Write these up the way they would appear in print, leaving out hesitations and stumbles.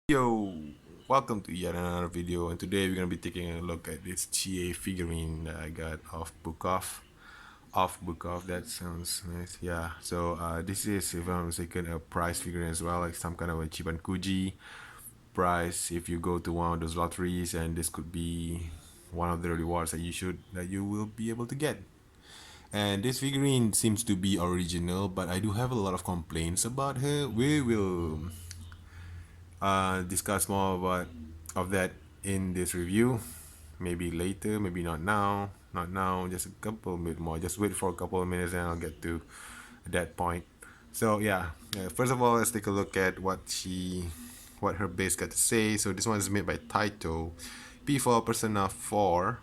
Yo, welcome to yet another video, and today we're gonna be taking a look at this Chie figurine that I got off book off. Off book off, that sounds nice. Yeah, so this is, if I'm not mistaken, a prize figurine as well, like some kind of a Chiban Kuji prize if you go to one of those lotteries, and this could be one of the rewards that you will be able to get. And this figurine seems to be original, but I do have a lot of complaints about her. We will discuss more about of that in this review. Maybe later, maybe not now. Not now, just a couple bit more. Just wait for a couple of minutes and I'll get to that point. So yeah, first of all, let's take a look at what her base got to say. So this one is made by Taito, P4 Persona 4,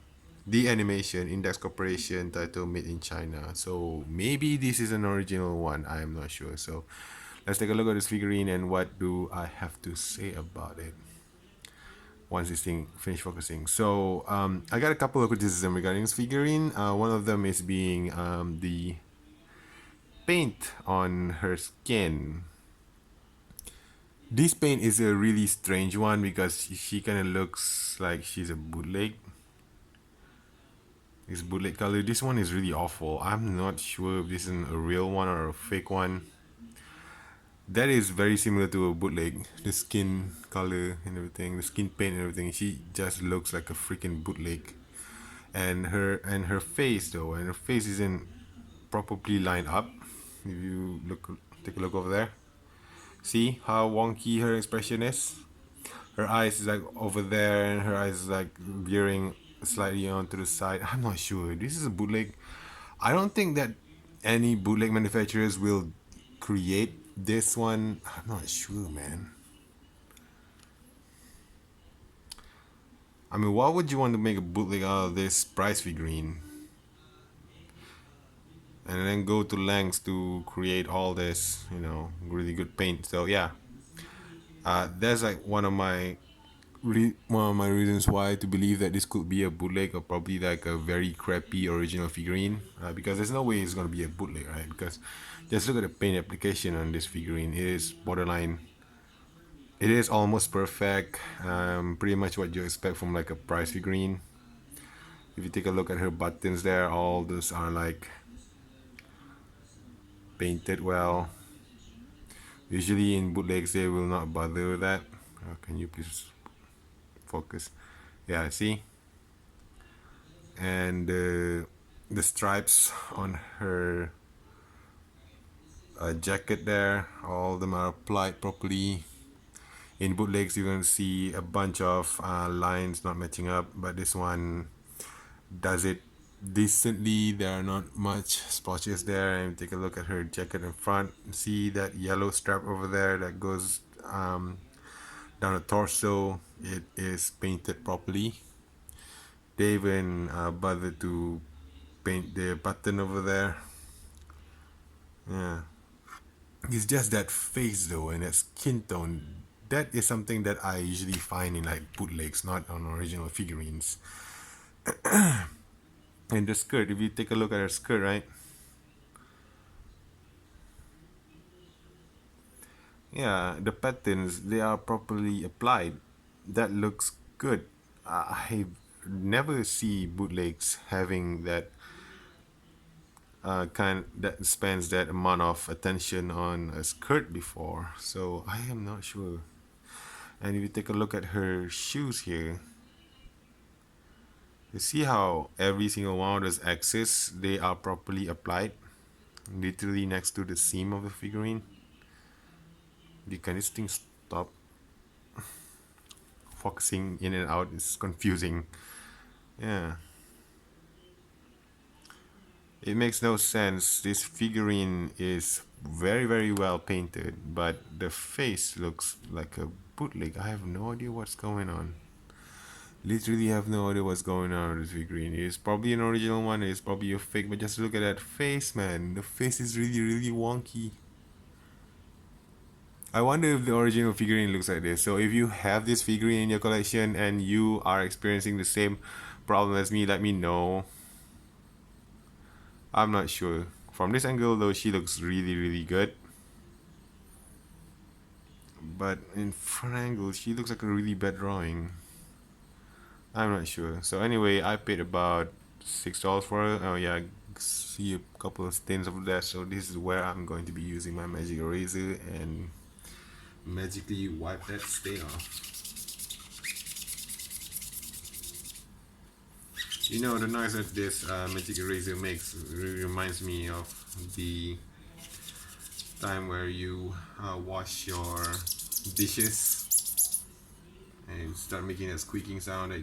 the animation Index Corporation, Taito made in China. So maybe this is an original one. I am not sure. So let's take a look at this figurine and what do I have to say about it once this thing finish focusing. So I got a couple of criticism regarding this figurine. One of them is being the paint on her skin. This paint is a really strange one because she kind of looks like she's a bootleg. This bootleg color. This one is really awful. I'm not sure if this is a real one or a fake one. That is very similar to a bootleg. The skin color and everything, the skin paint and everything. She just looks like a freaking bootleg. And her face though, and her face isn't properly lined up. If you take a look over there. See how wonky her expression is? Her eyes is like over there, and her eyes is like veering slightly onto the side. I'm not sure. This is a bootleg. I don't think that any bootleg manufacturers will create this one. I'm not sure, man. I mean, why would you want to make a bootleg out of this prize figurine? And then go to lengths to create all this, really good paint. So yeah, that's like one of my reasons why to believe that this could be a bootleg or probably like a very crappy original figurine. Because there's no way it's gonna be a bootleg, right? Because just look at the paint application on this figurine. It is borderline. It is almost perfect. Pretty much what you expect from like a prize figurine. If you take a look at her buttons there, all those are like painted well. Usually in bootlegs they will not bother with that. Can you please focus? Yeah, see? And the stripes on her jacket there, all of them are applied properly. In bootlegs you're going to see a bunch of lines not matching up, but this one does it decently. There are not much splotches there. And take a look at her jacket in front. See that yellow strap over there that goes down the torso? It is painted properly. They even bothered to paint the button over there. Yeah, it's just that face though, and that skin tone. That is something that I usually find in like bootlegs, not on original figurines. And the skirt, if you take a look at her skirt, right? Yeah, the patterns, they are properly applied. That looks good. I never see bootlegs having that kind that spends that amount of attention on a skirt before. So I am not sure. And if you take a look at her shoes here, you see how every single one of those axes, they are properly applied, literally next to the seam of the figurine. Can this thing stop focusing in and out? It's confusing. Yeah, it makes no sense. This figurine is very very well painted, but the face looks like a bootleg. I have no idea what's going on. Literally have no idea what's going on with this figurine. It's probably an original one, it's probably a fake, but just look at that face, man. The face is really really wonky. I wonder if the original figurine looks like this. So if you have this figurine in your collection and you are experiencing the same problem as me, let me know. I'm not sure. From this angle though, she looks really really good. but in front angle, she looks like a really bad drawing. I'm not sure. So anyway, I paid about $6 for it. Oh yeah, I see a couple of stains of that. So this is where I'm going to be using my magic eraser and magically wipe that stain off. You know, the noise that this magic eraser makes really reminds me of the time where you wash your dishes and start making a squeaking sound that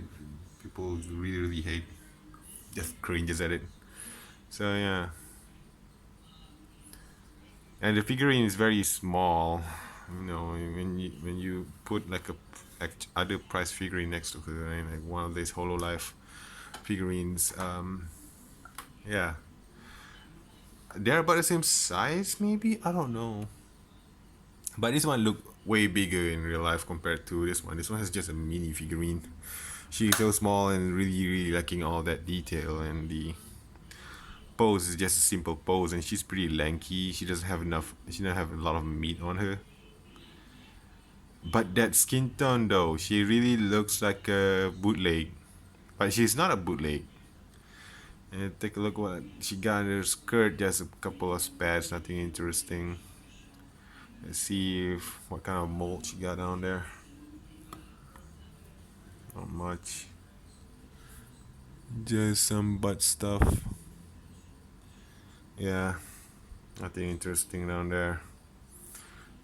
people really hate. Just cringes at it. So yeah, and the figurine is very small. You know, when you put like a other price figurine next to her, right? Like one of these Hololive figurines. Yeah, they're about the same size, maybe. I don't know. But this one look way bigger in real life compared to this one. This one is just a mini figurine. She's so small and really lacking all that detail, and the pose is just a simple pose, and she's pretty lanky. She doesn't have enough. She doesn't have a lot of meat on her. But that skin tone though, she really looks like a bootleg. But she's not a bootleg. And take a look what she got in her skirt. Just a couple of spats, nothing interesting. Let's see if, what kind of mold she got down there. Not much. Just some butt stuff. Yeah, nothing interesting down there.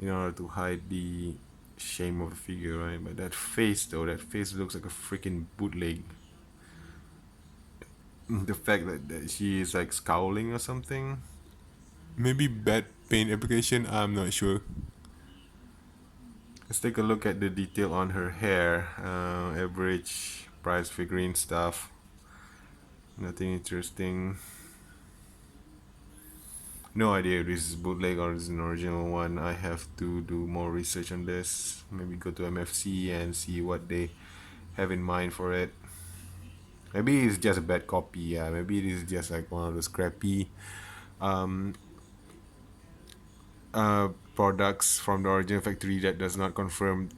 In order to hide the shame of the figure, right? But that face though, that face looks like a freaking bootleg. The fact that she is like scowling or something. Maybe bad paint application, I'm not sure. Let's take a look at the detail on her hair. Average price figurine stuff. Nothing interesting. No idea if this is bootleg or this is an original one. I have to do more research on this. Maybe go to MFC and see what they have in mind for it. Maybe it's just a bad copy. Yeah, maybe it is just like one of those crappy products from the original factory that does not conform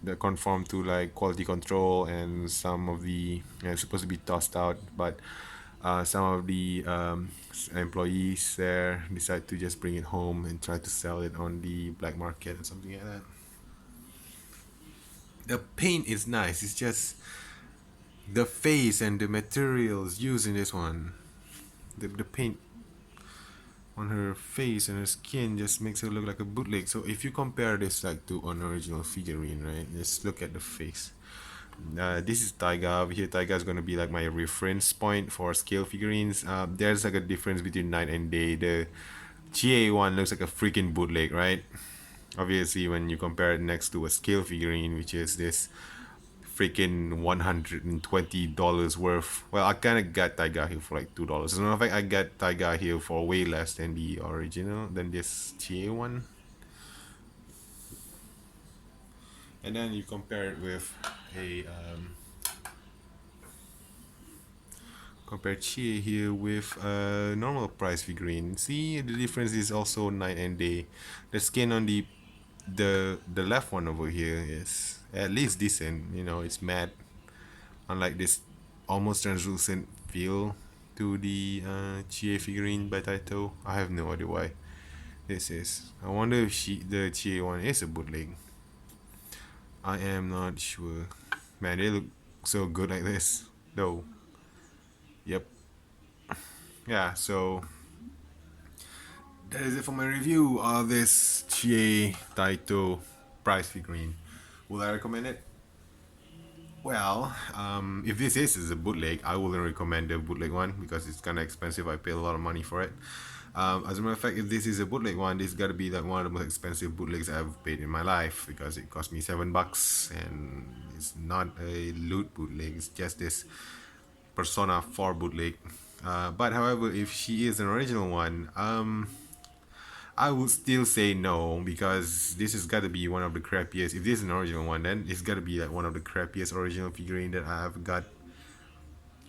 to like quality control, and some of the supposed to be tossed out, but some of the employees there decide to just bring it home and try to sell it on the black market or something like that. The paint is nice. It's just the face and the materials used in this one. The paint on her face and her skin just makes her look like a bootleg. So if you compare this like to an original figurine, right? Just look at the face. This is Taiga. Over here, Taiga is gonna be like my reference point for scale figurines. There's like a difference between night and day. The Chie one looks like a freaking bootleg, right? Obviously, when you compare it next to a scale figurine, which is this freaking $120 worth. Well, I kind of got Taiga here for like $2. As a matter of fact, I got Taiga here for way less than the original, than this Chie one. And then you compare it with a compare Chie here with a normal price figurine. See, the difference is also night and day. The skin on the left one over here is at least decent. You know, it's matte, unlike this almost translucent feel to the Chie figurine by Taito. I have no idea why this is. I wonder if the Chie one is a bootleg. I am not sure. Man, they look so good like this, though. Yep. Yeah, so that is it for my review of this Chie Taito price figurine. Would I recommend it? Well, if this is a bootleg, I wouldn't recommend the bootleg one because it's kind of expensive. I paid a lot of money for it. As a matter of fact, if this is a bootleg one, this got to be like one of the most expensive bootlegs I've paid in my life because it cost me $7, and it's not a loot bootleg. It's just this Persona 4 bootleg. But however, if she is an original one, I would still say no because this has got to be one of the crappiest. If this is an original one, then it's got to be like one of the crappiest original figurine that I've got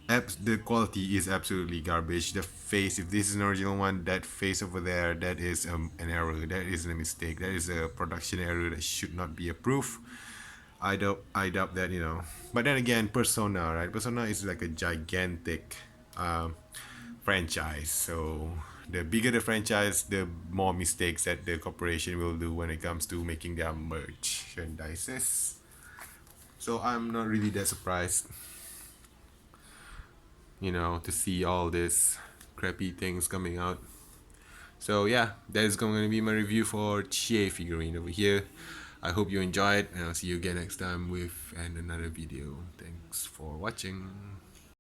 the quality is absolutely garbage. The face, if this is an original one, that face over there, that is an error. That is a mistake. That is a production error that should not be approved. I doubt that, But then again, Persona, right? Persona is like a gigantic um, franchise. So the bigger the franchise, the more mistakes that the corporation will do when it comes to making their merchandises. So I'm not really that surprised, to see all this crappy things coming out. So yeah, that is going to be my review for Chie figurine over here. I hope you enjoyed, and I'll see you again next time with another video. Thanks for watching.